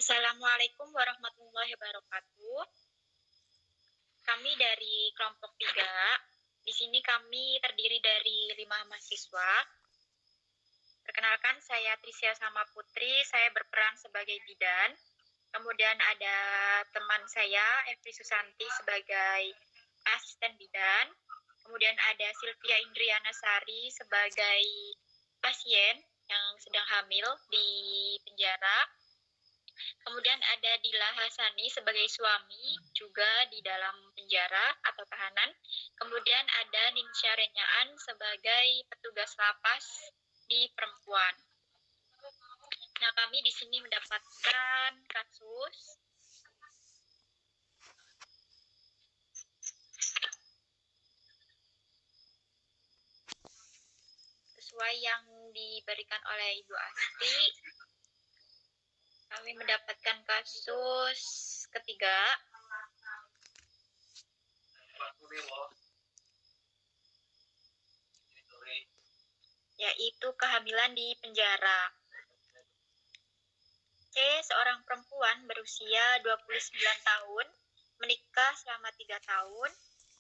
Assalamualaikum warahmatullahi wabarakatuh. Kami dari kelompok 3. Di sini kami terdiri dari 5 mahasiswa. Perkenalkan, saya Trisya Sama Putri, saya berperan sebagai bidan. Kemudian ada teman saya, Evri Susanti, sebagai asisten bidan. Kemudian ada Sylvia Indriana Sari sebagai pasien yang sedang hamil di penjara. Kemudian ada Dila Hasani sebagai suami juga di dalam penjara atau tahanan. Kemudian ada Ninsya Renyaan sebagai petugas lapas di perempuan. Nah, kami di sini mendapatkan kasus sesuai yang diberikan oleh Ibu Asti. Kami mendapatkan kasus ketiga, yaitu kehamilan di penjara. C, seorang perempuan berusia 29 tahun, menikah selama 3 tahun.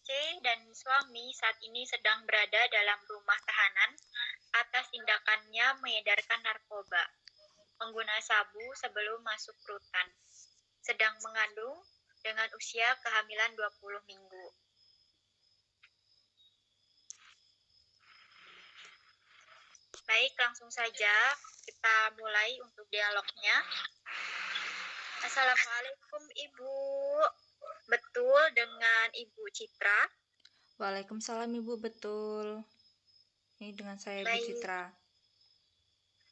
C dan suami saat ini sedang berada dalam rumah tahanan atas tindakannya mengedarkan narkoba, pengguna sabu sebelum masuk rutan, sedang mengandung dengan usia kehamilan 20 minggu. Baik, langsung saja kita mulai untuk dialognya. Assalamualaikum Ibu. Betul dengan Ibu Citra? Waalaikumsalam Ibu, betul. Ini dengan saya Ibu Baik. Citra.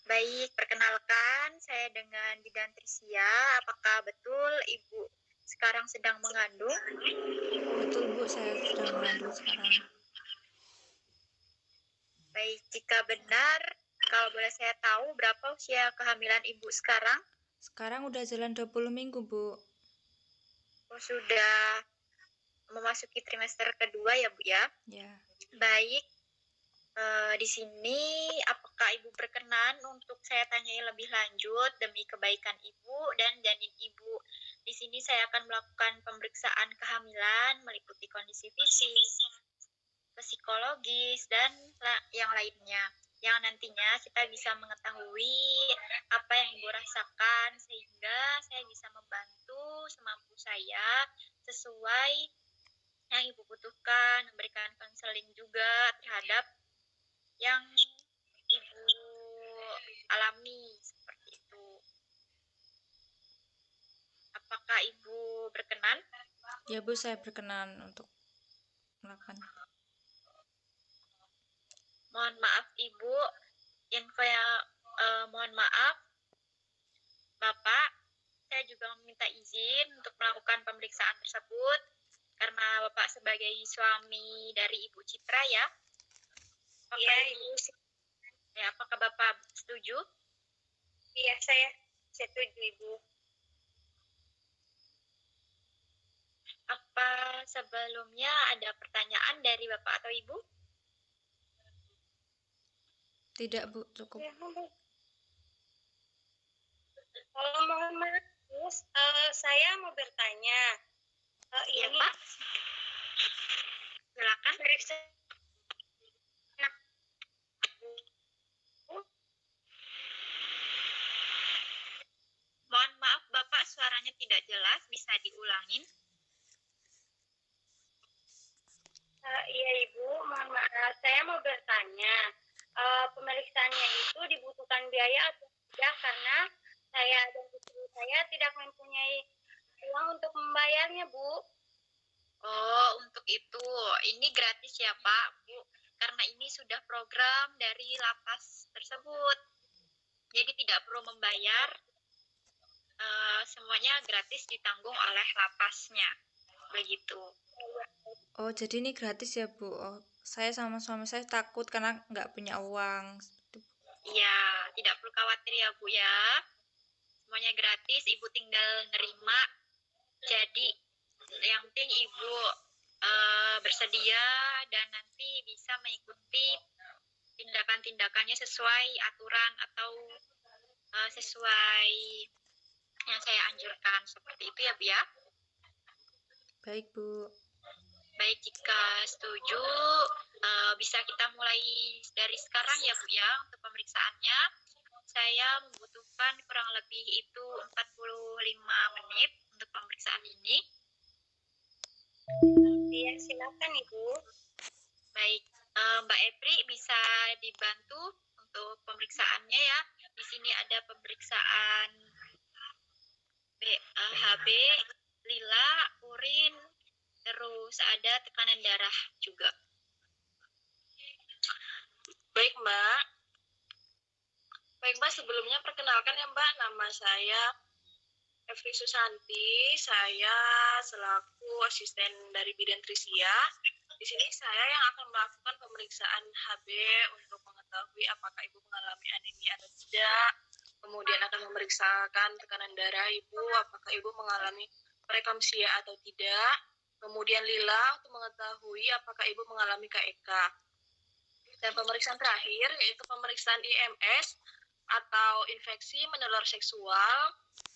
Baik, perkenalkan saya dengan Bidan Trisya. Apakah betul Ibu sekarang sedang mengandung? Betul Bu, saya sedang mengandung sekarang. Baik, jika benar, kalau boleh saya tahu berapa usia kehamilan Ibu sekarang? Sekarang udah jalan 20 minggu Bu. Oh, sudah memasuki trimester kedua ya Bu ya? Ya. Baik, di sini apakah Ibu berkenan untuk saya tanyai lebih lanjut demi kebaikan Ibu dan janin Ibu? Di sini saya akan melakukan pemeriksaan kehamilan meliputi kondisi fisik, psikologis, dan yang lainnya. Yang nantinya kita bisa mengetahui apa yang Ibu rasakan sehingga saya bisa membantu semampu saya sesuai yang Ibu butuhkan, memberikan konseling juga terhadap yang Ibu alami seperti itu. Apakah Ibu berkenan? Ya Bu, saya berkenan untuk melakukan. Mohon maaf Ibu, info yang mohon maaf Bapak, saya juga meminta izin untuk melakukan pemeriksaan tersebut karena Bapak sebagai suami dari Ibu Citra ya. Apakah Ibu, ya, apakah Bapak setuju? Iya, saya setuju Ibu. Apa sebelumnya ada pertanyaan dari Bapak atau Ibu? Tidak Bu, cukup. Mohon maaf, saya mau bertanya. Iya ini... Pak. Silakan. Mohon maaf Bapak, suaranya tidak jelas, bisa diulangin? Iya Ibu, mohon maaf, saya mau bertanya, pemeriksaannya itu dibutuhkan biaya atau tidak, karena saya dan istri saya tidak mempunyai uang untuk membayarnya Bu. Oh, untuk itu, ini gratis ya Pak, Bu, karena ini sudah program dari lapas tersebut, jadi tidak perlu membayar, semuanya gratis ditanggung oleh lapasnya, begitu. Oh, jadi ini gratis ya Bu? Oh, saya sama suami saya takut karena nggak punya uang. Iya, tidak perlu khawatir ya Bu ya. Semuanya gratis, Ibu tinggal nerima. Jadi yang penting Ibu bersedia dan nanti bisa mengikuti tindakan-tindakannya sesuai aturan atau sesuai yang saya anjurkan. Seperti itu ya Bu ya. Baik, Bu. Baik, jika setuju, bisa kita mulai dari sekarang ya Bu ya untuk pemeriksaannya. Saya membutuhkan kurang lebih itu 45 menit untuk pemeriksaan ini. Iya, silakan Ibu. Baik, Mbak Epri bisa dibantu untuk pemeriksaannya ya. Di sini ada pemeriksaan HB, lila, urin, terus ada tekanan darah juga. Baik Mbak. Baik Mbak, sebelumnya perkenalkan ya Mbak, nama saya Efri Susanti. Saya selaku asisten dari Bidan Trisia. Di sini saya yang akan melakukan pemeriksaan HB untuk mengetahui apakah Ibu mengalami anemia atau tidak. Kemudian akan memeriksakan tekanan darah Ibu, apakah Ibu mengalami preeklamsia atau tidak. Kemudian lila untuk mengetahui apakah Ibu mengalami KEK. Dan pemeriksaan terakhir yaitu pemeriksaan IMS atau infeksi menular seksual,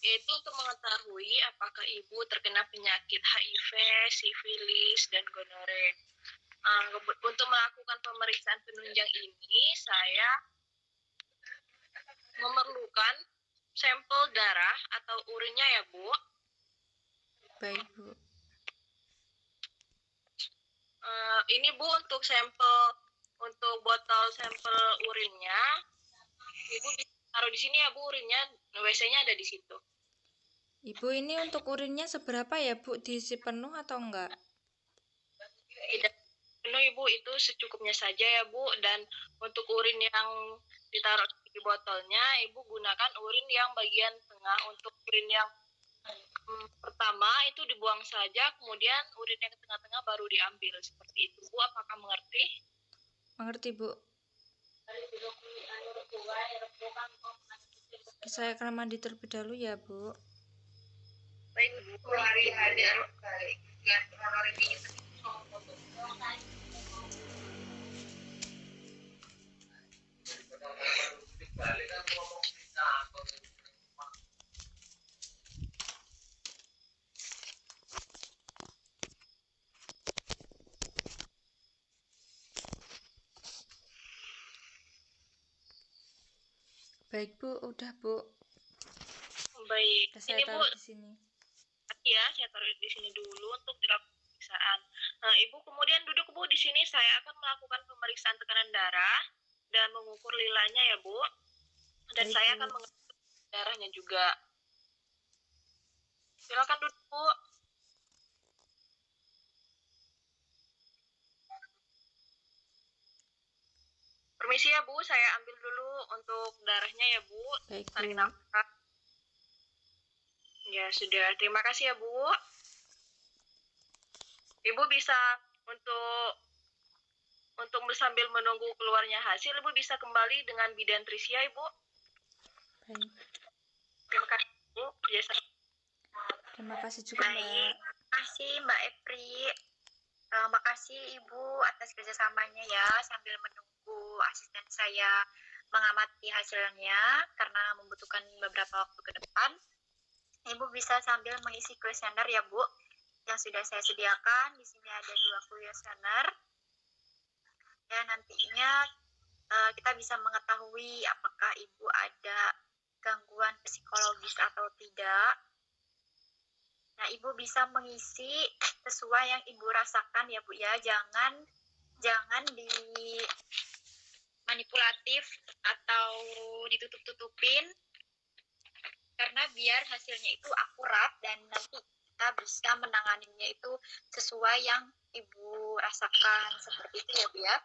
yaitu untuk mengetahui apakah ibu terkena penyakit HIV, sifilis, dan gonore. Untuk melakukan pemeriksaan penunjang ini, saya memerlukan sampel darah atau urinnya ya Bu. Baik, Bu. Ini Bu untuk sampel, untuk botol sampel urinnya, Ibu bisa taruh di sini ya Bu urinnya, WC-nya ada di situ. Ibu, ini untuk urinnya seberapa ya, Bu? Diisi penuh atau enggak? Tidak penuh Ibu, itu secukupnya saja ya Bu. Dan untuk urin yang ditaruh di botolnya, Ibu gunakan urin yang bagian tengah. Untuk urin yang pertama itu dibuang saja, kemudian urin yang tengah-tengah baru diambil. Seperti itu Bu, apakah mengerti? Mengerti, Bu. Saya akan mandi terlebih dahulu ya, Bu. Baik Bu. Baik, Bu. Udah, Bu. Baik. Saya Ini Bu, taruh di sini. ya, saya taruh di sini dulu untuk dilakukan pemeriksaan. Nah, Ibu kemudian duduk Bu di sini. Saya akan melakukan pemeriksaan tekanan darah dan mengukur lilanya ya Bu. Dan Baik, saya Bu. akan mengukur darahnya juga. Silakan duduk Bu. Permisi ya Bu, saya ambil dulu untuk darahnya ya Bu. Baik, Tarik Bu. nafas. Ya sudah, terima kasih ya Bu. Ibu bisa untuk sambil menunggu keluarnya hasil, Ibu bisa kembali dengan Bidan Trisia Ibu. Baik. Terima kasih Bu. Terima kasih juga, Mbak. Terima kasih Mbak Epri. Makasih Ibu atas kerjasamanya ya, sambil menunggu asisten saya mengamati hasilnya karena membutuhkan beberapa waktu ke depan. Ibu bisa sambil mengisi kuesioner ya Bu, yang sudah saya sediakan. Di sini ada 2 kuesioner. Ya, nantinya kita bisa mengetahui apakah Ibu ada gangguan psikologis atau tidak. Nah, Ibu bisa mengisi sesuai yang Ibu rasakan ya Bu ya. Jangan dimanipulatif atau ditutup-tutupin, karena biar hasilnya itu akurat dan nanti kita bisa menanganinya itu sesuai yang Ibu rasakan. Seperti itu ya Bu ya.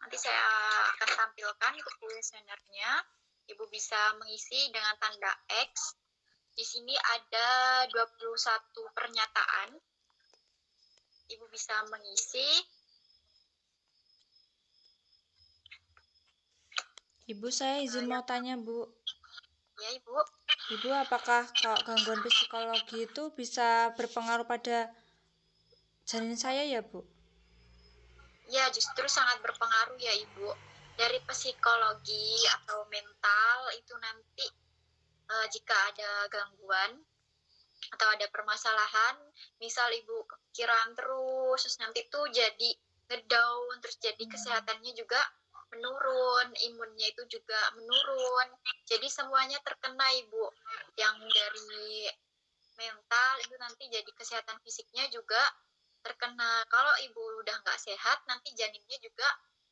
Nanti saya akan tampilkan untuk kuesionernya. Ibu bisa mengisi dengan tanda X. Di sini ada 21 pernyataan. Ibu bisa mengisi. Ibu, saya izin mau tanya, Bu. Ya, Ibu. Ibu, apakah gangguan psikologi itu bisa berpengaruh pada janin saya ya, Bu? Ya, justru sangat berpengaruh ya, Ibu. dari psikologi atau mental itu nanti jika ada gangguan atau ada permasalahan, misal ibu kepikiran terus nanti tuh jadi ngedown, terus jadi kesehatannya juga menurun, imunnya itu juga menurun. Jadi semuanya terkena ibu. Yang dari mental itu nanti jadi kesehatan fisiknya juga terkena. Kalau ibu udah nggak sehat, nanti janinnya juga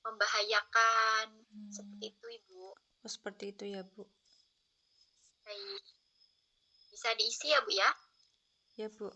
membahayakan. Seperti itu ibu. Oh, seperti itu ya Bu. Baik. Bisa diisi ya Bu ya? Ya Bu.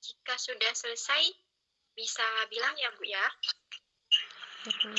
Jika sudah selesai, bisa bilang ya Bu ya. Ya Bu.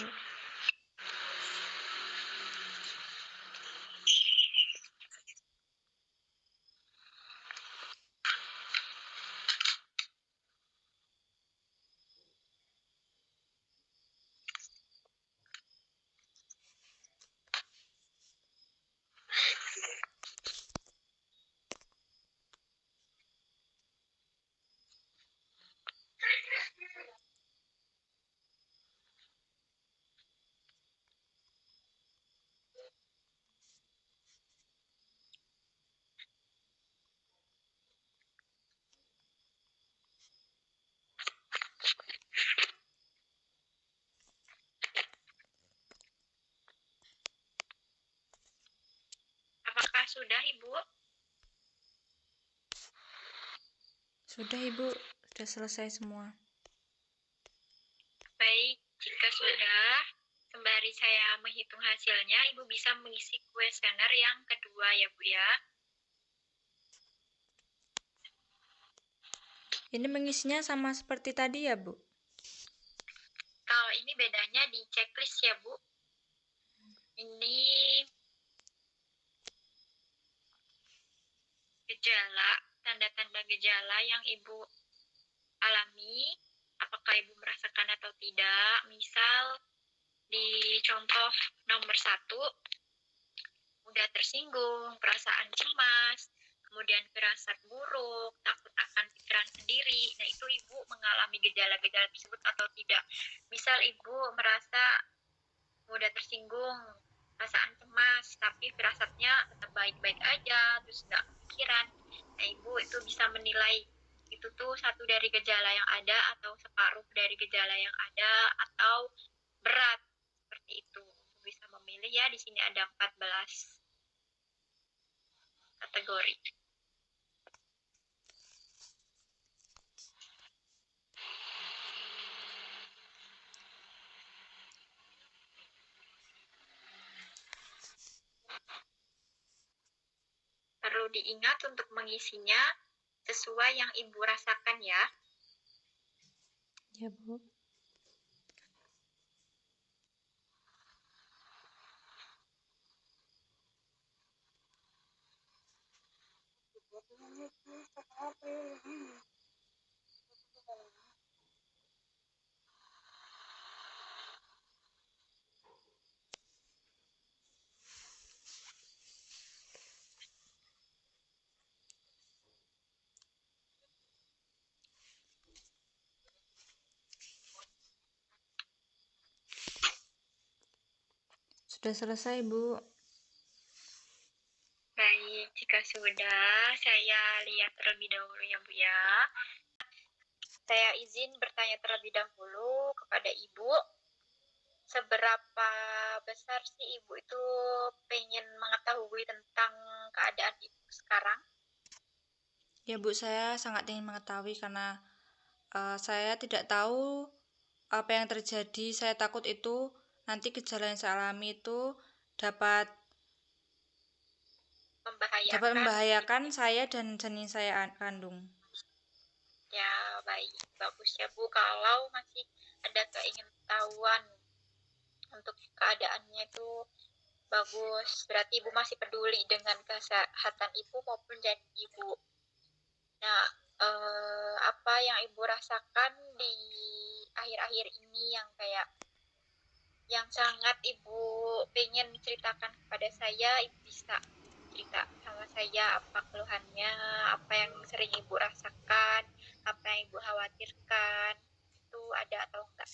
Apakah sudah Ibu? Sudah Ibu, sudah selesai semua. Baik, jika sudah, sembari saya menghitung hasilnya, Ibu bisa mengisi kuesioner yang kedua ya Bu ya. Ini mengisinya sama seperti tadi ya Bu? Kalau ini bedanya di checklist ya Bu. Ini gejala, tanda-tanda gejala yang Ibu alami, apakah Ibu merasakan atau tidak. Misal di contoh nomor 1, mudah tersinggung, perasaan cemas, kemudian firasat buruk, takut akan pikiran sendiri. Nah, itu Ibu mengalami gejala-gejala tersebut atau tidak. Misal Ibu merasa mudah tersinggung, perasaan cemas, tapi firasatnya tetap baik-baik aja, terus nggak kepikiran. Nah, Ibu itu bisa menilai itu tuh satu dari gejala yang ada atau separuh dari gejala yang ada atau berat, seperti itu. Bisa memilih ya, di sini ada 14 kategori. Perlu diingat untuk mengisinya sesuai yang Ibu rasakan ya. Ya Bu. Sudah selesai Bu. Baik, jika sudah, saya lihat terlebih dahulu ya Bu ya. Saya izin bertanya terlebih dahulu kepada Ibu, seberapa besar sih Ibu itu pengen mengetahui tentang keadaan Ibu sekarang? Ya Bu, saya sangat ingin mengetahui karena saya tidak tahu apa yang terjadi. Saya takut itu nanti gejala yang saya alami itu dapat Membahayakan. membahayakan saya dan janin saya kandung. Ya, baik. Bagus ya, Bu. Kalau masih ada keingintahuan untuk keadaannya itu bagus. Berarti Ibu masih peduli dengan kesehatan Ibu maupun janin Ibu. Nah, apa yang Ibu rasakan di akhir-akhir ini yang kayak yang sangat Ibu pengen ceritakan kepada saya, Ibu bisa cerita sama saya apa keluhannya, apa yang sering Ibu rasakan, apa yang Ibu khawatirkan, itu ada atau enggak?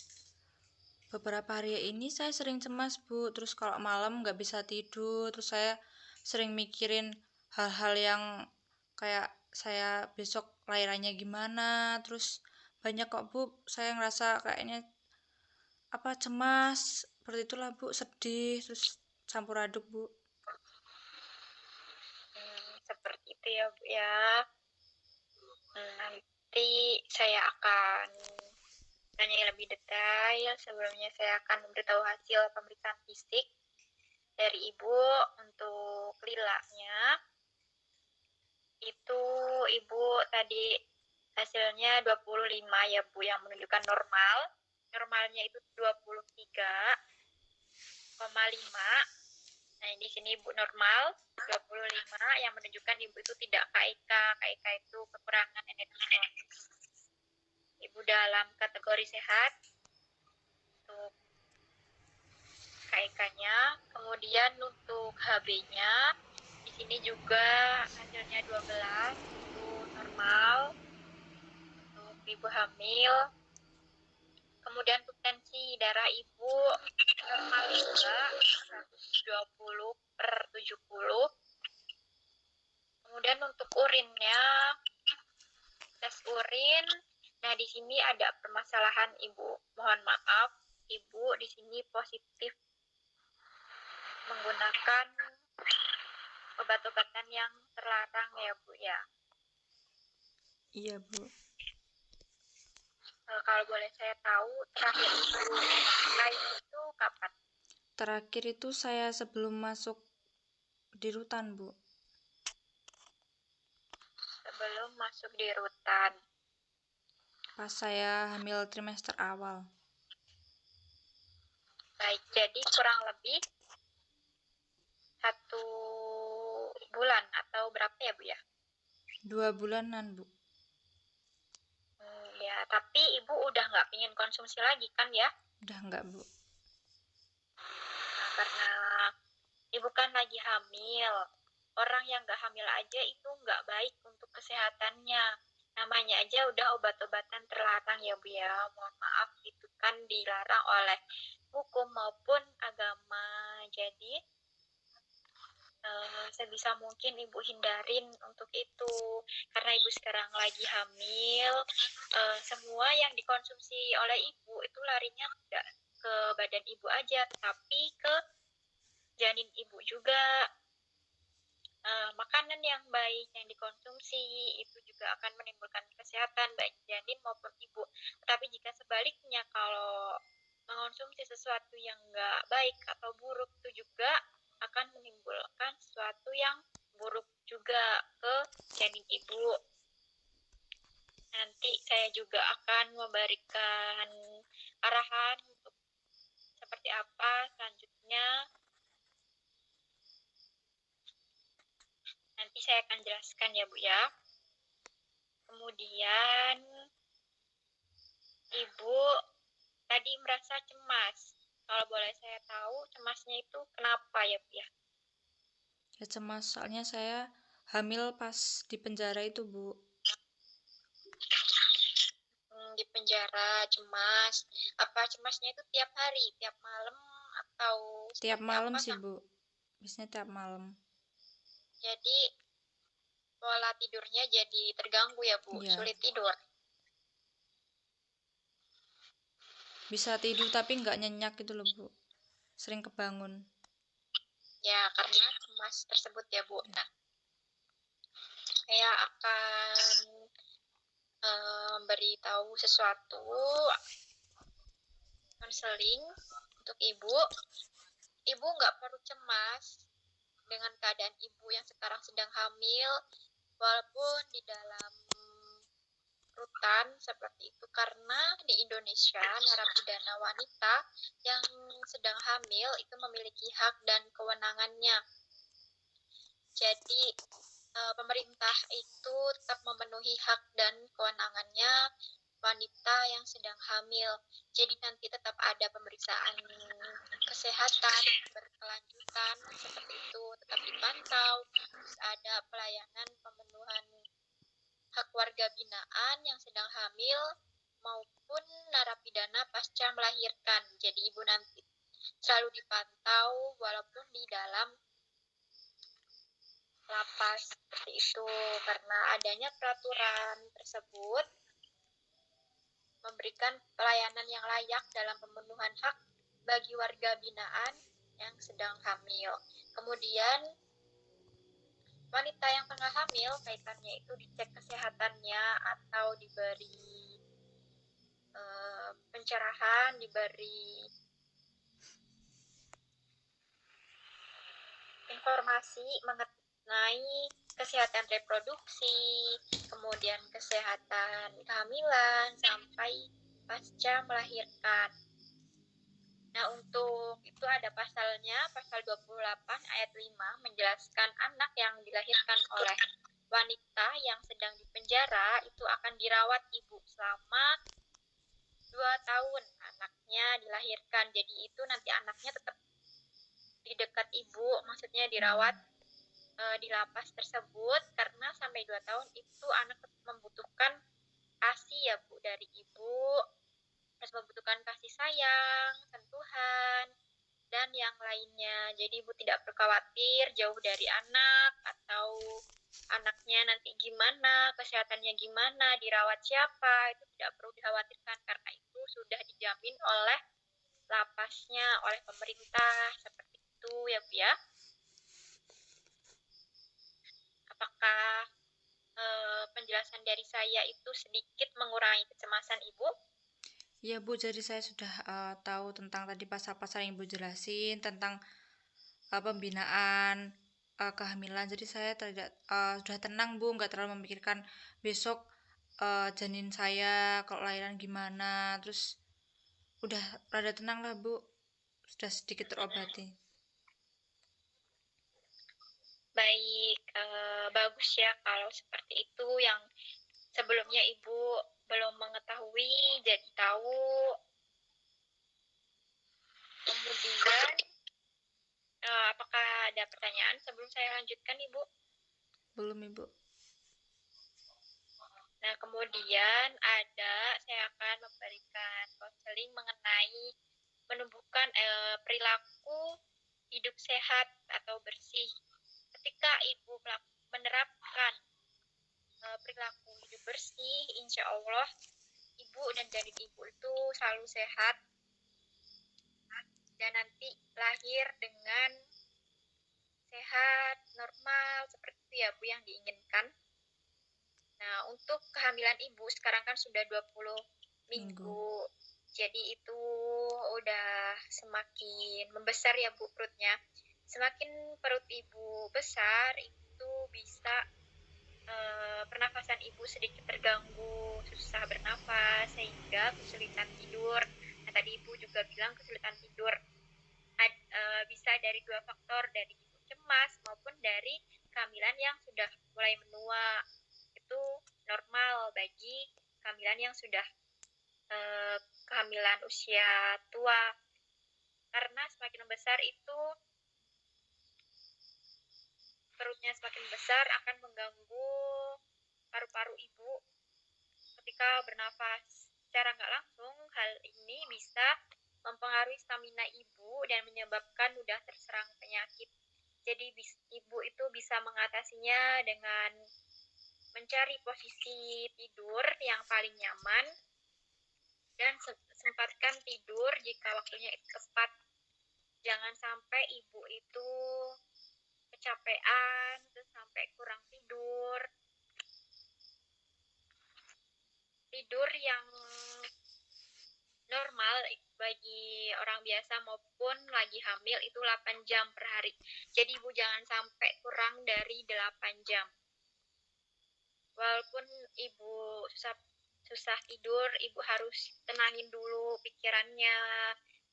Beberapa hari ini saya sering cemas Bu, terus kalau malam nggak bisa tidur, terus saya sering mikirin hal-hal yang kayak saya besok lahirannya gimana, terus banyak kok Bu, saya ngerasa kayaknya apa cemas, seperti itulah Bu, sedih, terus campur aduk Bu. Seperti itu ya Bu ya. Nanti saya akan tanya lebih detail. Sebelumnya saya akan memberitahu hasil pemeriksaan fisik dari Ibu untuk lilanya. Itu Ibu tadi hasilnya 25 ya Bu, yang menunjukkan normal. Normalnya itu 23,5. Nah, di sini Ibu normal 25 yang menunjukkan Ibu itu tidak KIK. KIK itu kekurangan energi. Ibu dalam kategori sehat untuk KIK-nya. Kemudian untuk HB-nya di sini juga hasilnya 12, itu normal untuk ibu hamil. Kemudian untuk tensi darah Ibu normal juga 120/70. Kemudian untuk urinnya, tes urin. Nah, di sini ada permasalahan Ibu. Mohon maaf, Ibu di sini positif menggunakan obat-obatan yang terlarang ya Bu ya. Iya Bu. Kalau boleh saya tahu, terakhir Ibu haid itu kapan? Terakhir itu saya sebelum masuk di rutan Bu. Sebelum masuk di rutan. Pas saya hamil trimester awal. Baik, jadi kurang lebih 1 bulan atau berapa ya Bu ya? 2 bulanan Bu. Ya, tapi Ibu udah nggak ingin konsumsi lagi kan ya? Udah enggak Bu. Nah, karena Ibu kan lagi hamil. Orang yang nggak hamil aja itu nggak baik untuk kesehatannya. Namanya aja udah obat-obatan terlarang ya Bu ya. Mohon maaf, itu kan dilarang oleh hukum maupun agama. Jadi sebisa mungkin Ibu hindarin untuk itu. Karena Ibu sekarang lagi hamil, semua yang dikonsumsi oleh Ibu itu larinya tidak ke badan Ibu aja, tapi ke janin Ibu juga. Makanan yang baik yang dikonsumsi itu juga akan menimbulkan kesehatan baik janin maupun Ibu. Tapi jika sebaliknya, kalau mengonsumsi sesuatu yang nggak baik atau buruk, itu juga akan menimbulkan sesuatu yang buruk juga ke janin Ibu. Nanti saya juga akan memberikan arahan untuk seperti apa selanjutnya. Nanti saya akan jelaskan ya Bu ya. Kemudian Ibu tadi merasa cemas. Kalau boleh saya tahu cemasnya itu kenapa ya Bu ya? Ya cemas soalnya saya hamil pas di penjara itu Bu. Di penjara cemas. Apa cemasnya itu tiap hari, tiap malam atau Tiap seperti malam apa? sih Bu. Biasanya tiap malam. Jadi pola tidurnya jadi terganggu ya Bu, Iya. sulit tidur. Bisa tidur tapi nggak nyenyak gitu loh Bu. Sering kebangun. Ya, karena cemas tersebut ya Bu. Nah, saya akan memberitahu sesuatu konseling untuk ibu. Ibu nggak perlu cemas dengan keadaan ibu yang sekarang sedang hamil, walaupun di dalam rutan seperti itu, karena di Indonesia narapidana wanita yang sedang hamil itu memiliki hak dan kewenangannya. Jadi pemerintah itu tetap memenuhi hak dan kewenangannya wanita yang sedang hamil. Jadi nanti tetap ada pemeriksaan kesehatan berkelanjutan seperti itu, tetap dipantau. Terus ada pelayanan pemenuhan hak warga binaan yang sedang hamil maupun narapidana pasca melahirkan. Jadi ibu nanti selalu dipantau walaupun di dalam lapas seperti itu, karena adanya peraturan tersebut memberikan pelayanan yang layak dalam pemenuhan hak bagi warga binaan yang sedang hamil. Kemudian wanita yang tengah hamil kaitannya itu dicek kesehatannya atau diberi pencerahan, diberi informasi mengenai kesehatan reproduksi, kemudian kesehatan kehamilan sampai pasca melahirkan. Nah, untuk itu ada pasalnya, pasal 28 ayat 5 menjelaskan anak yang dilahirkan oleh wanita yang sedang dipenjara itu akan dirawat ibu selama 2 tahun anaknya dilahirkan. Jadi itu nanti anaknya tetap di dekat ibu, maksudnya dirawat di lapas tersebut, karena sampai 2 tahun itu anak membutuhkan ASI ya Bu dari ibu, terus membutuhkan kasih sayang, sentuhan, dan yang lainnya. Jadi ibu tidak perlu khawatir jauh dari anak atau anaknya nanti gimana, kesehatannya gimana, dirawat siapa, itu tidak perlu dikhawatirkan karena itu sudah dijamin oleh lapasnya, oleh pemerintah, seperti itu ya Bu ya. Apakah penjelasan dari saya itu sedikit mengurangi kecemasan ibu? Ya Bu, jadi saya sudah tahu tentang tadi pasal-pasal yang Ibu jelasin tentang pembinaan kehamilan. Jadi saya tidak sudah tenang Bu, nggak terlalu memikirkan besok janin saya kalau lahiran gimana. Terus udah rada tenang lah Bu, sudah sedikit terobati. Baik, bagus ya kalau seperti itu, yang sebelumnya ibu belum mengetahui jadi tahu. Kemudian apakah ada pertanyaan sebelum saya lanjutkan ibu? Belum Ibu. Nah, kemudian saya akan memberikan konseling mengenai menumbuhkan perilaku hidup sehat atau bersih. Ketika ibu menerapkan perilaku hidup bersih, insya Allah ibu dan janin ibu itu selalu sehat dan nanti lahir dengan sehat, normal, seperti itu ya Bu yang diinginkan. Nah, untuk kehamilan ibu sekarang kan sudah 20 minggu. Jadi itu udah semakin membesar ya Bu perutnya. Semakin perut ibu besar, itu bisa pernafasan ibu sedikit terganggu, susah bernafas, sehingga kesulitan tidur. Nah, tadi ibu juga bilang kesulitan tidur bisa dari 2 faktor, dari ibu cemas maupun dari kehamilan yang sudah mulai menua. Itu normal bagi kehamilan yang sudah kehamilan usia tua, karena semakin besar itu perutnya semakin besar akan mengganggu paru-paru ibu ketika bernafas. Secara nggak langsung hal ini bisa mempengaruhi stamina ibu dan menyebabkan mudah terserang penyakit. Jadi ibu itu bisa mengatasinya dengan mencari posisi tidur yang paling nyaman dan sempatkan tidur jika waktunya itu tepat. Jangan sampai ibu itu kecapean, terus sampai kurang tidur. tidur yang normal bagi orang biasa maupun lagi hamil itu 8 jam per hari. Jadi ibu jangan sampai kurang dari 8 jam. Walaupun ibu susah tidur, ibu harus tenangin dulu pikirannya.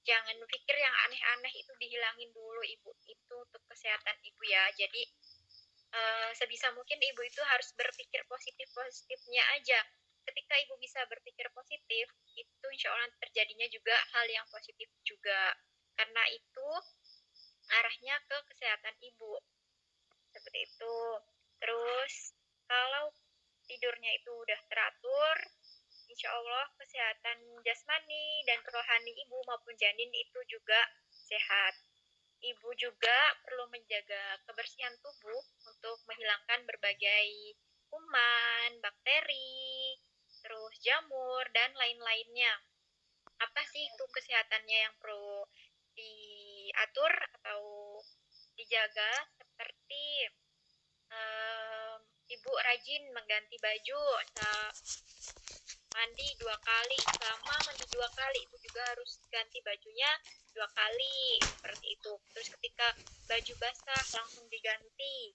Jangan pikir yang aneh-aneh, itu dihilangin dulu ibu. Itu untuk kesehatan ibu ya. Jadi sebisa mungkin ibu itu harus berpikir positifnya aja. Ketika ibu bisa berpikir positif, itu insya Allah terjadinya juga hal yang positif juga. Karena itu arahnya ke kesehatan ibu. Seperti itu. Terus kalau tidurnya itu udah teratur, insya Allah kesehatan jasmani dan rohani ibu maupun janin itu juga sehat. Ibu juga perlu menjaga kebersihan tubuh untuk menghilangkan berbagai kuman, bakteri, terus jamur, dan lain-lainnya. Apa sih itu kesehatannya yang perlu diatur atau dijaga? Seperti ibu rajin mengganti baju, mandi 2 kali, selama mandi 2 kali ibu juga harus ganti bajunya 2 kali, seperti itu. Terus ketika baju basah langsung diganti.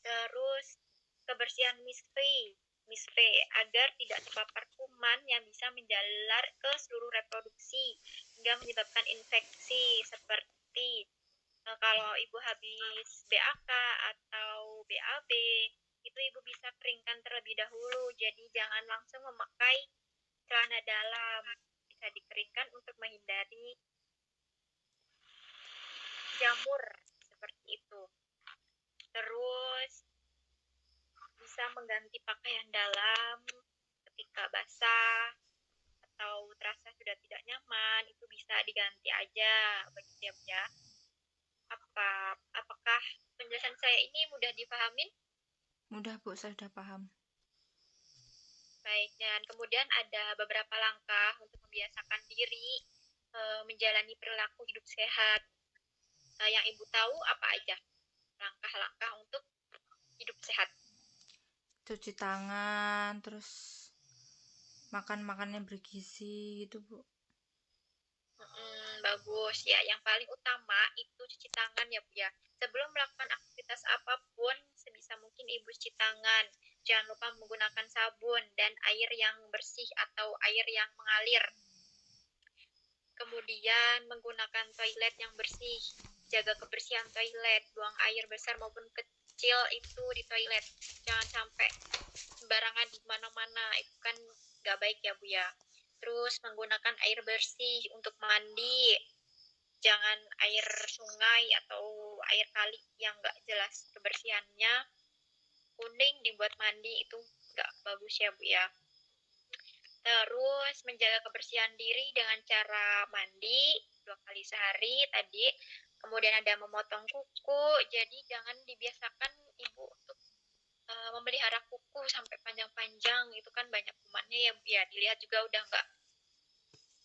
Terus kebersihan misve agar tidak terpapar kuman yang bisa menjalar ke seluruh reproduksi hingga menyebabkan infeksi seperti kalau ibu habis BAK atau BAB, itu ibu bisa keringkan terlebih dahulu. Jadi jangan langsung memakai celana dalam. Bisa dikeringkan untuk menghindari jamur seperti itu. Terus bisa mengganti pakaian dalam ketika basah atau terasa sudah tidak nyaman, itu bisa diganti aja begitu ya. Apakah penjelasan saya ini mudah dipahamin? Mudah Bu, saya sudah paham. Baik, dan kemudian ada beberapa langkah untuk membiasakan diri menjalani perilaku hidup sehat. Yang ibu tahu apa aja langkah-langkah untuk hidup sehat? Cuci tangan, terus makan-makannya bergizi gitu Bu. Bagus ya. Yang paling utama itu cuci tangan ya Bu ya. Sebelum melakukan aktivitas apapun, sebisa mungkin ibu cuci tangan. Jangan lupa menggunakan sabun dan air yang bersih atau air yang mengalir. Kemudian menggunakan toilet yang bersih. Jaga kebersihan toilet, buang air besar maupun kecil itu di toilet. Jangan sampai sembarangan di mana-mana, itu kan gak baik ya Bu ya. Terus menggunakan air bersih untuk mandi. Jangan air sungai atau air kali yang gak jelas kebersihannya. Kuning dibuat mandi itu gak bagus ya Bu ya. Terus menjaga kebersihan diri dengan cara mandi 2 kali sehari tadi. Kemudian ada memotong kuku. Jadi jangan dibiasakan ibu untuk memelihara kuku sampai panjang-panjang. Itu kan banyak kumannya ya Bu ya. Dilihat juga udah nggak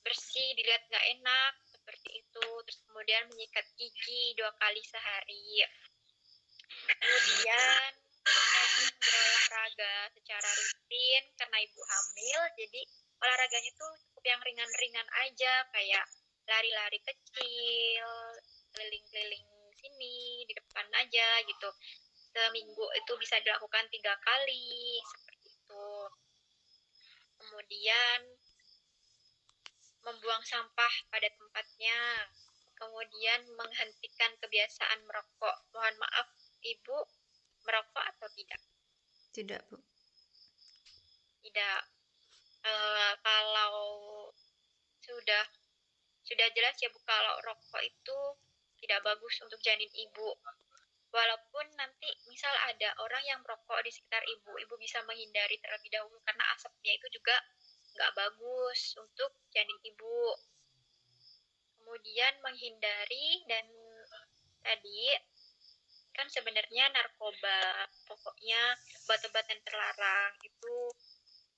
bersih, dilihat nggak enak seperti itu. Terus kemudian menyikat gigi 2 kali sehari. Kemudian rajin berolahraga secara rutin karena ibu hamil, jadi olahraganya tuh cukup yang ringan-ringan aja, kayak lari-lari kecil, keliling-keliling sini di depan aja gitu. Seminggu itu bisa dilakukan 3 kali seperti itu. Kemudian membuang sampah pada tempatnya. Kemudian menghentikan kebiasaan merokok. Mohon maaf, ibu merokok atau tidak? Tidak Bu. Tidak. Kalau sudah jelas ya Bu, kalau rokok itu tidak bagus untuk janin ibu. Walaupun nanti misal ada orang yang merokok di sekitar ibu, ibu bisa menghindari terlebih dahulu karena asapnya itu juga nggak bagus untuk janin ibu. Kemudian menghindari, dan tadi kan sebenarnya narkoba, pokoknya obat-obatan terlarang itu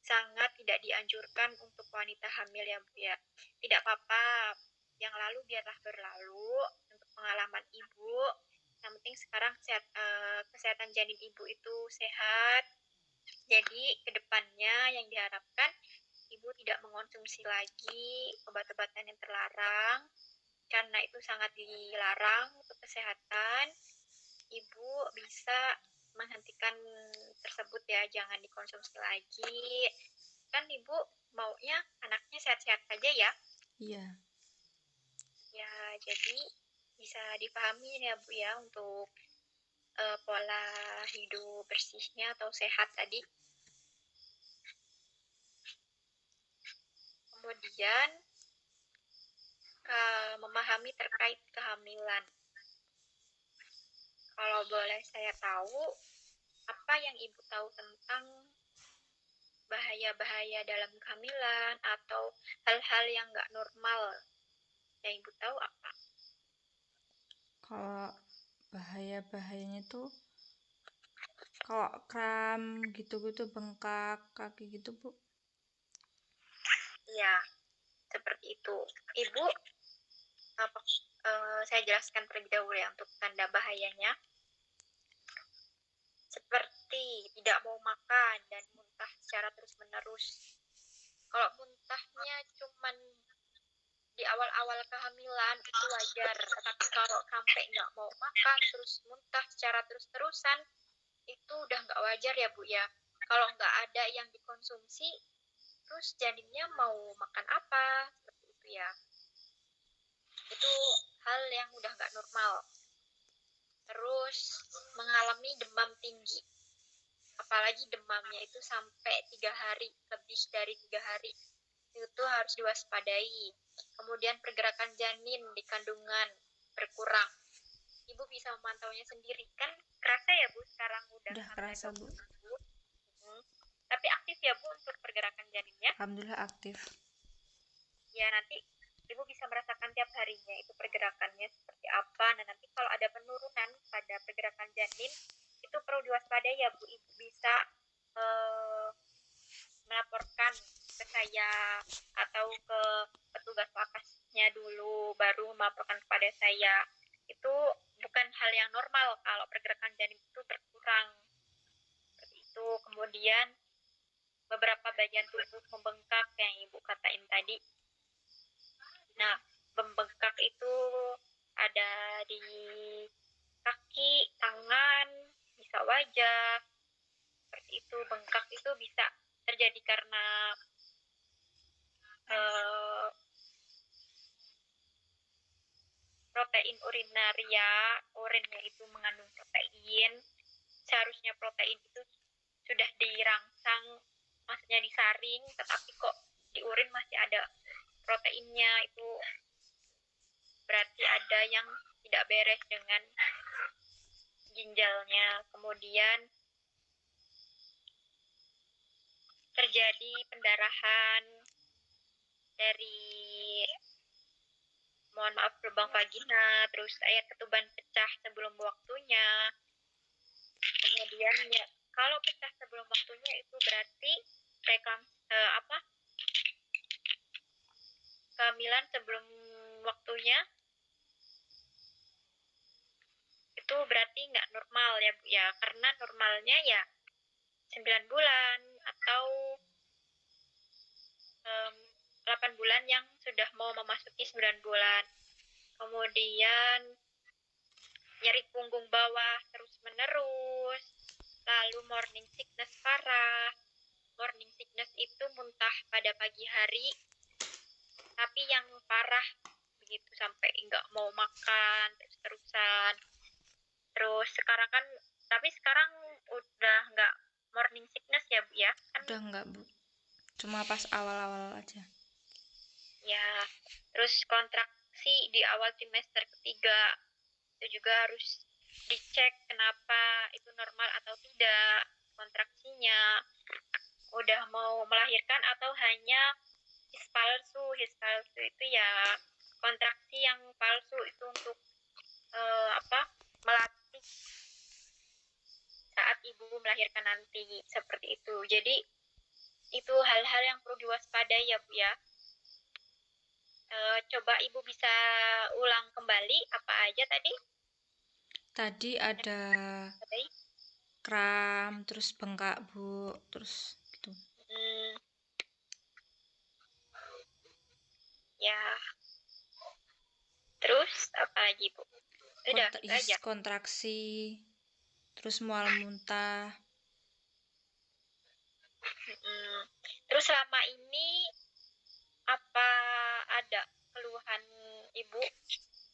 sangat tidak dianjurkan untuk wanita hamil ya Bu ya. Tidak apa-apa, yang lalu biarlah berlalu untuk pengalaman ibu. Yang penting sekarang kesehatan janin ibu itu sehat. Jadi kedepannya yang diharapkan ibu tidak mengonsumsi lagi obat-obatan yang terlarang, karena itu sangat dilarang untuk kesehatan. Ibu bisa menghentikan tersebut ya, jangan dikonsumsi lagi. Kan ibu maunya anaknya sehat-sehat saja ya. Iya. Ya, jadi bisa dipahami ya Bu ya untuk pola hidup bersihnya atau sehat tadi. Kemudian memahami terkait kehamilan. Kalau boleh saya tahu, apa yang Ibu tahu tentang bahaya-bahaya dalam kehamilan atau hal-hal yang nggak normal yang Ibu tahu apa? Kalau bahaya-bahayanya tuh kalau kram gitu-gitu, bengkak kaki gitu, Bu. Iya, seperti itu. Ibu, saya jelaskan terlebih dahulu ya untuk tanda bahayanya. Seperti tidak mau makan dan muntah secara terus-menerus. Kalau muntahnya cuman di awal-awal kehamilan itu wajar, tapi kalau sampai nggak mau makan terus muntah secara terus-terusan itu udah nggak wajar ya Bu ya. Kalau nggak ada yang dikonsumsi, terus janinnya mau makan apa? Seperti itu ya. Itu hal yang udah nggak normal. Terus mengalami demam tinggi, apalagi demamnya itu sampai 3 hari, lebih dari 3 hari, itu harus diwaspadai. Kemudian pergerakan janin di kandungan berkurang. Ibu bisa memantaunya sendiri, kan kerasa ya Bu sekarang udah Kerasa, Bu. Tapi aktif ya Bu untuk pergerakan janinnya? Alhamdulillah aktif. Ya, nanti Ibu bisa merasakan tiap harinya itu pergerakannya seperti apa. Nah, nanti kalau ada penurunan pada pergerakan janin, itu perlu diwaspadai ya Bu. Ibu bisa melaporkan ke saya atau ke petugas lakasnya dulu, baru melaporkan kepada saya. Itu bukan hal yang normal kalau pergerakan janin itu berkurang. Seperti itu. Kemudian beberapa bagian tubuh membengkak yang Ibu katain tadi. Nah, membengkak itu ada di kaki, tangan, bisa wajah. Seperti itu. Bengkak itu bisa terjadi karena protein urinaria, urinnya itu mengandung protein. Seharusnya protein itu sudah dirangsang, maksudnya disaring, tetapi kok di urin masih ada proteinnya, itu berarti ada yang tidak beres dengan ginjalnya. Kemudian terjadi pendarahan dari, mohon maaf, lubang vagina, terus air ketuban pecah sebelum waktunya. Kemudian ya, kalau pecah sebelum waktunya itu berarti kehamilan sebelum waktunya itu berarti nggak normal ya Bu ya, karena normalnya ya 9 bulan atau 8 bulan yang sudah mau memasuki 9 bulan. Kemudian nyeri punggung bawah terus-menerus, lalu morning sickness parah. Morning sickness itu muntah pada pagi hari, tapi yang parah begitu sampai nggak mau makan terus-terusan. Terus sekarang kan, tapi sekarang udah nggak morning sickness ya Bu ya? Kan Udah enggak, Bu. Cuma pas awal-awal aja. ya, terus kontraksi di awal trimester ketiga itu juga harus dicek kenapa itu normal atau tidak kontraksinya. Udah mau melahirkan atau hanya his palsu itu ya kontraksi yang palsu itu untuk melatih saat ibu melahirkan nanti, seperti itu. Jadi itu hal-hal yang perlu diwaspadai ya Bu ya. Coba Ibu bisa ulang kembali apa aja tadi? Tadi ada kram, terus bengkak Bu, terus gitu. Hmm, ya. Terus apa lagi Bu? Udah itu aja. Kontraksi, terus mual muntah. Terus selama ini apa ada keluhan Ibu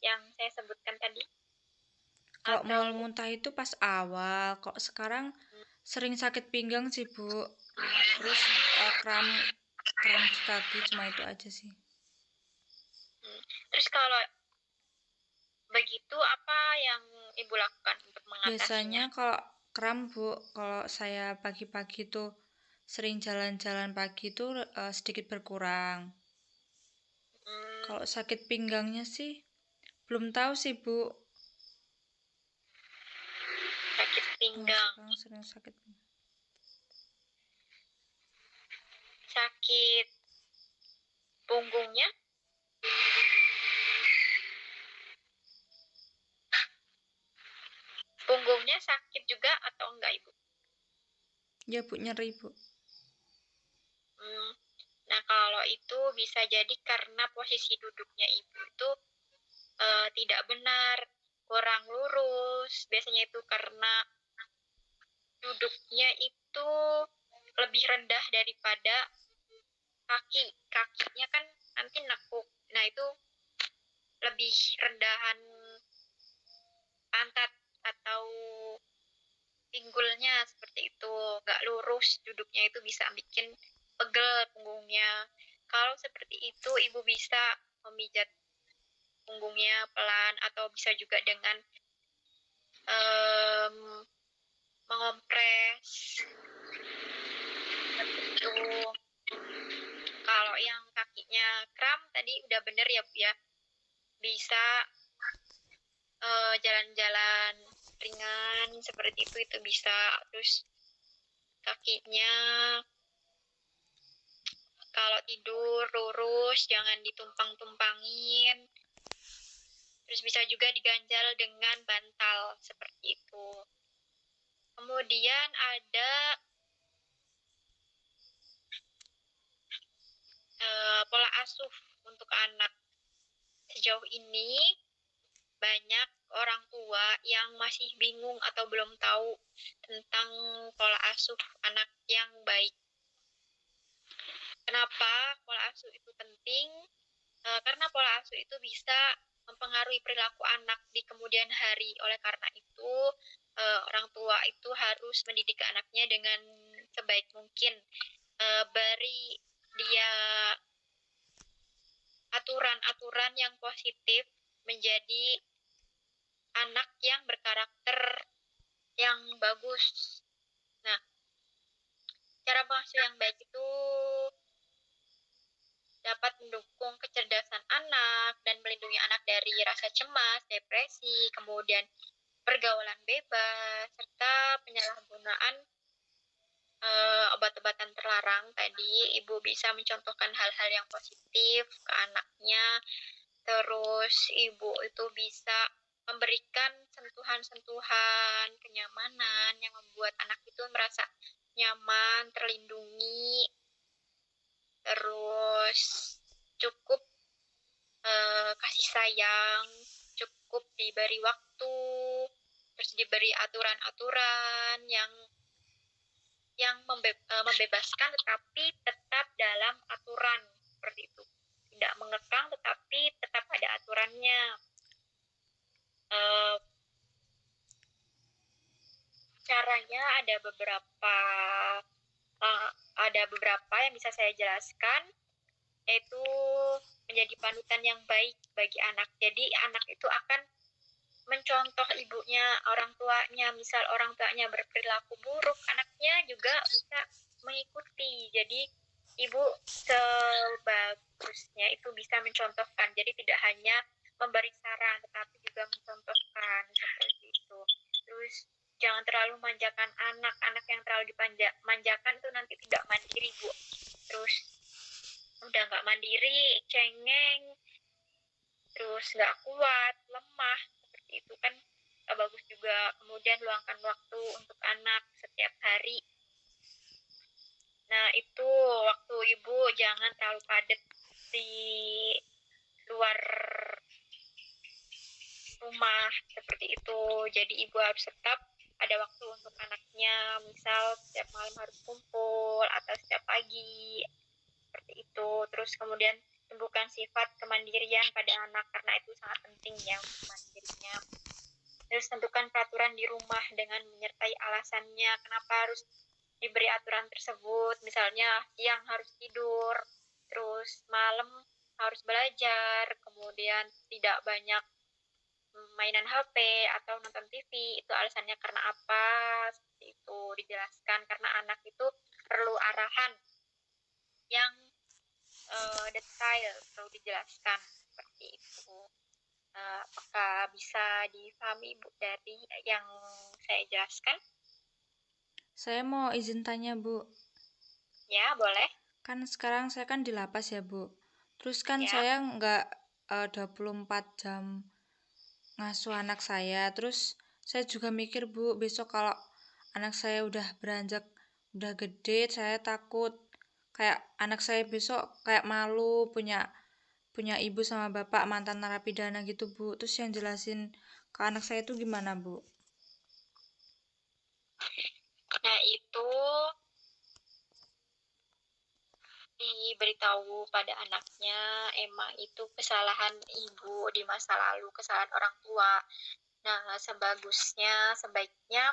yang saya sebutkan tadi? Kalau Atau mual muntah itu pas awal, kok sekarang sering sakit pinggang sih Bu. Terus kram di kaki, cuma itu aja sih. terus kalau begitu apa yang Ibu lakukan untuk mengatasinya? Biasanya kalau kram Bu, kalau saya pagi-pagi tuh sering jalan-jalan pagi tuh sedikit berkurang. Kalau sakit pinggangnya sih belum tahu sih Bu. Sakit pinggang. Sekarang sering sakit pinggang. Sakit punggungnya? Punggungnya sakit juga atau enggak Ibu? Ya Bu, nyeri Bu. Nah kalau itu bisa jadi karena posisi duduknya Ibu itu tidak benar, kurang lurus. Biasanya itu karena duduknya itu lebih rendah daripada kakinya kan nanti nekuk. Nah itu lebih rendahan pantat atau pinggulnya seperti itu, nggak lurus duduknya, itu bisa bikin pegel punggungnya. Kalau seperti itu Ibu bisa memijat punggungnya pelan, atau bisa juga dengan mengompres seperti itu. Kalau yang kakinya kram tadi udah bener ya Bu ya, bisa jalan-jalan ringan seperti itu bisa. Terus kakinya kalau tidur lurus, jangan ditumpang-tumpangin. Terus bisa juga diganjal dengan bantal seperti itu. Kemudian ada pola asuh untuk anak. Sejauh ini banyak orang tua yang masih bingung atau belum tahu tentang pola asuh anak yang baik. Kenapa pola asuh itu penting? Karena pola asuh itu bisa mempengaruhi perilaku anak di kemudian hari. Oleh karena itu, orang tua itu harus mendidik anaknya dengan sebaik mungkin. Beri dia aturan-aturan yang positif, menjadi anak yang berkarakter yang bagus. Nah, cara pengasuh yang baik itu dapat mendukung kecerdasan anak dan melindungi anak dari rasa cemas, depresi, kemudian pergaulan bebas, serta penyalahgunaan obat-obatan terlarang. Tadi Ibu bisa mencontohkan hal-hal yang positif ke anaknya. Terus Ibu itu bisa memberikan sentuhan-sentuhan kenyamanan yang membuat anak itu merasa nyaman, terlindungi. Terus cukup kasih sayang, cukup diberi waktu, terus diberi aturan-aturan yang membebaskan tetapi tetap dalam aturan seperti itu. Tidak mengekang tetapi tetap ada aturannya. Caranya ada beberapa yang bisa saya jelaskan, yaitu menjadi panutan yang baik bagi anak. Jadi anak itu akan mencontoh ibunya, orang tuanya. Misal orang tuanya berperilaku buruk, anaknya juga bisa mengikuti. Jadi ibu sebagusnya itu bisa mencontohkan. Jadi tidak hanya memberi saran, tetapi juga mencontohkan seperti itu. Terus jangan terlalu manjakan anak yang terlalu dimanjakan itu nanti tidak mandiri Bu. Terus udah nggak mandiri, cengeng, terus nggak kuat, lemah, seperti itu kan bagus juga. Kemudian luangkan waktu untuk anak setiap hari. Nah, itu waktu ibu jangan terlalu padat di luar rumah seperti itu. Jadi ibu harus tetap ada waktu untuk anaknya, misal setiap malam harus kumpul atau setiap pagi seperti itu. Terus kemudian tumbuhkan sifat kemandirian pada anak karena itu sangat penting ya untuk mandirinya. Terus tentukan peraturan di rumah dengan menyertai alasannya kenapa harus diberi aturan tersebut. Misalnya siang harus tidur, terus malam harus belajar, kemudian tidak banyak mainan HP atau nonton TV. Itu alasannya karena apa? Seperti itu dijelaskan karena anak itu perlu arahan yang detail, perlu dijelaskan seperti itu. Apakah bisa difahami Bu dari yang saya jelaskan? Saya mau izin tanya, Bu. Ya, boleh. Kan sekarang saya kan di lapas ya, Bu. Terus kan Ya. saya nggak 24 jam ngasuh anak saya. Terus saya juga mikir, Bu, besok kalau anak saya udah beranjak, udah gede, saya takut kayak anak saya besok kayak malu punya ibu sama bapak mantan narapidana gitu, Bu. Terus yang jelasin ke anak saya itu gimana, Bu? Nah, itu diberitahu pada anaknya emang itu kesalahan ibu di masa lalu, kesalahan orang tua. Nah, sebaiknya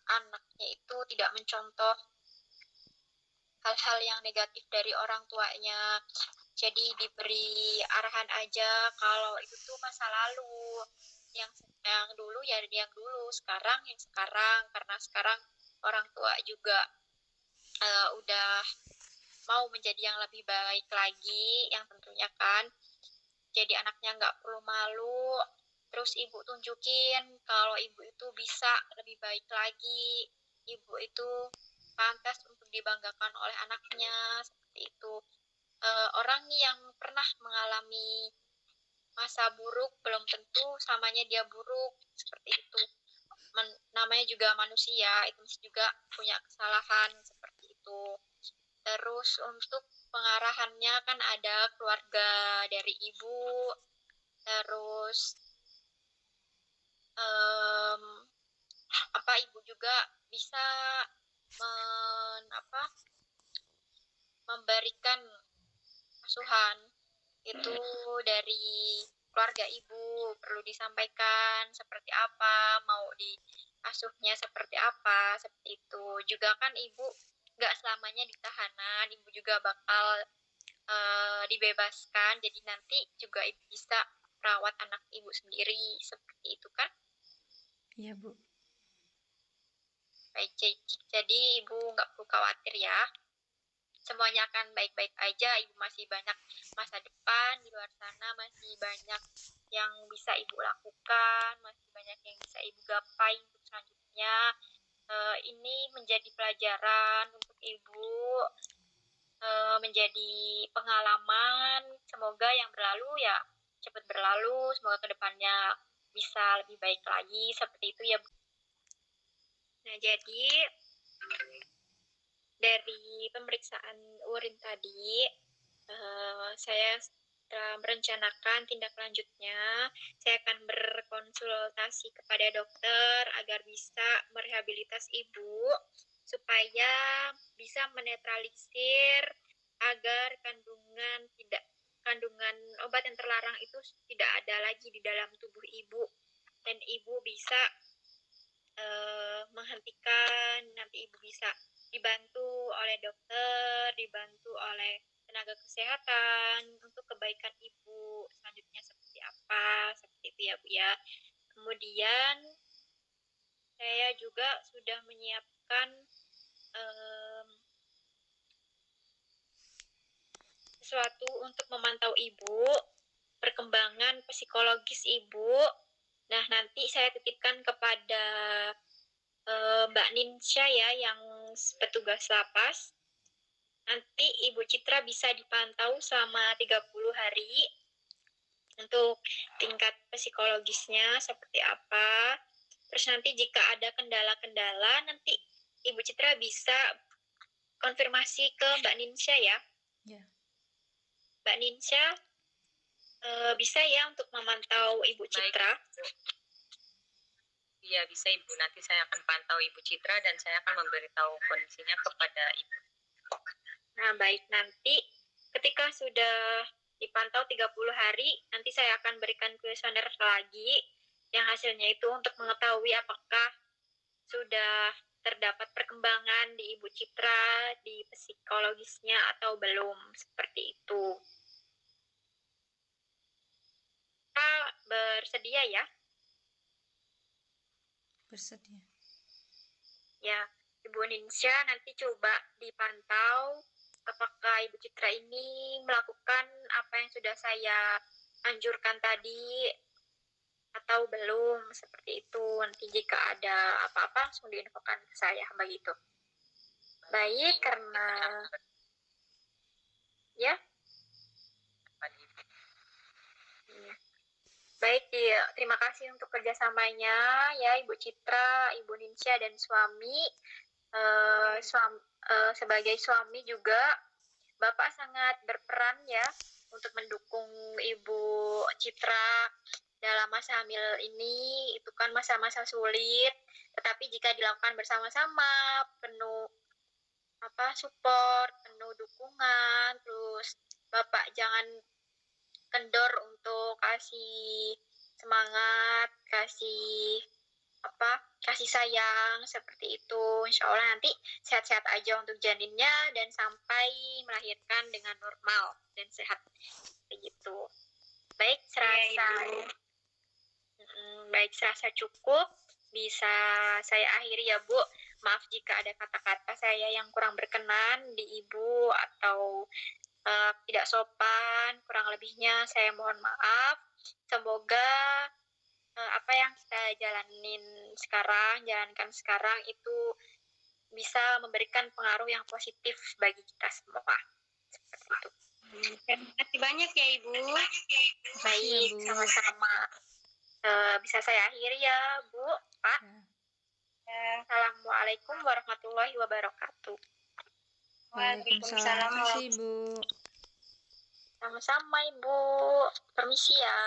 anaknya itu tidak mencontoh hal-hal yang negatif dari orang tuanya. Jadi diberi arahan aja kalau itu tuh masa lalu. Yang dulu ya yang dulu, sekarang yang sekarang. Karena sekarang orang tua juga udah mau menjadi yang lebih baik lagi, yang tentunya kan jadi anaknya nggak perlu malu. Terus ibu tunjukin kalau ibu itu bisa lebih baik lagi, ibu itu pantas untuk dibanggakan oleh anaknya seperti itu. Orang yang pernah mengalami masa buruk belum tentu samanya dia buruk seperti itu. Namanya juga manusia, itu juga punya kesalahan seperti itu. Terus untuk pengarahannya kan ada keluarga dari ibu, terus ibu juga bisa memberikan asuhan itu dari keluarga ibu, perlu disampaikan seperti apa, mau diasuhnya seperti apa, seperti itu. Juga kan ibu nggak selamanya di tahanan, ibu juga bakal dibebaskan, jadi nanti juga ibu bisa merawat anak ibu sendiri, seperti itu kan? Iya, Bu. Baik, jadi ibu nggak perlu khawatir ya. Semuanya akan baik-baik aja, ibu masih banyak masa depan di luar sana, masih banyak yang bisa ibu lakukan, masih banyak yang bisa ibu gapai untuk selanjutnya. Ini menjadi pelajaran untuk ibu, menjadi pengalaman. Semoga yang berlalu ya cepat berlalu, semoga kedepannya bisa lebih baik lagi, seperti itu ya Bu. Nah, jadi dari pemeriksaan urin tadi, saya merencanakan tindak lanjutnya. Saya akan berkonsultasi kepada dokter agar bisa merehabilitas ibu supaya bisa menetralisir agar kandungan obat yang terlarang itu tidak ada lagi di dalam tubuh ibu dan ibu bisa menghentikan, nanti ibu bisa dibantu oleh dokter, dibantu oleh tenaga kesehatan untuk kebaikan ibu selanjutnya seperti apa, seperti itu ya Bu ya. Kemudian saya juga sudah menyiapkan sesuatu untuk memantau ibu, perkembangan psikologis ibu. Nah, nanti saya titipkan kepada Mbak Ninsya ya, yang petugas lapas. Nanti Ibu Citra bisa dipantau selama 30 hari. untuk tingkat psikologisnya seperti apa. Terus nanti jika ada kendala-kendala, nanti Ibu Citra bisa konfirmasi ke Mbak Ninsya ya. Ya. Mbak Ninsya bisa ya untuk memantau Ibu Citra? Iya, bisa Ibu. Nanti saya akan pantau Ibu Citra dan saya akan memberitahu kondisinya kepada Ibu. Nah, baik. Nanti ketika sudah dipantau 30 hari, nanti saya akan berikan kuesioner lagi yang hasilnya itu untuk mengetahui apakah sudah terdapat perkembangan di Ibu Citra, di psikologisnya atau belum, seperti itu. Kita bersedia ya? Bersedia. Ya, Ibu Ninsya nanti coba dipantau apakah Ibu Citra ini melakukan apa yang sudah saya anjurkan tadi atau belum, seperti itu. Nanti jika ada apa-apa langsung diinfokan ke saya, begitu. Baik, karena ya. Baik, terima kasih untuk kerjasamanya ya Ibu Citra, Ibu Ninsya dan suami. Sebagai suami juga Bapak sangat berperan ya untuk mendukung Ibu Citra dalam masa hamil ini. Itu kan masa-masa sulit, tetapi jika dilakukan bersama-sama, penuh support, penuh dukungan, terus Bapak jangan kendor untuk kasih semangat, kasih sayang, seperti itu. Insya Allah nanti sehat-sehat aja untuk janinnya dan sampai melahirkan dengan normal dan sehat, begitu. Baik, serasa cukup, bisa saya akhiri ya Bu. Maaf jika ada kata-kata saya yang kurang berkenan di Ibu atau tidak sopan, kurang lebihnya saya mohon maaf. Semoga apa yang kita jalankan sekarang itu bisa memberikan pengaruh yang positif bagi kita semua. Seperti itu. Terima kasih banyak ya Ibu. Baik, sama-sama. Bisa saya akhiri ya Bu, Pak. Ya. Assalamualaikum warahmatullahi wabarakatuh. Waalaikumsalam. Terima kasih Ibu. Sama-sama Ibu. Permisi ya.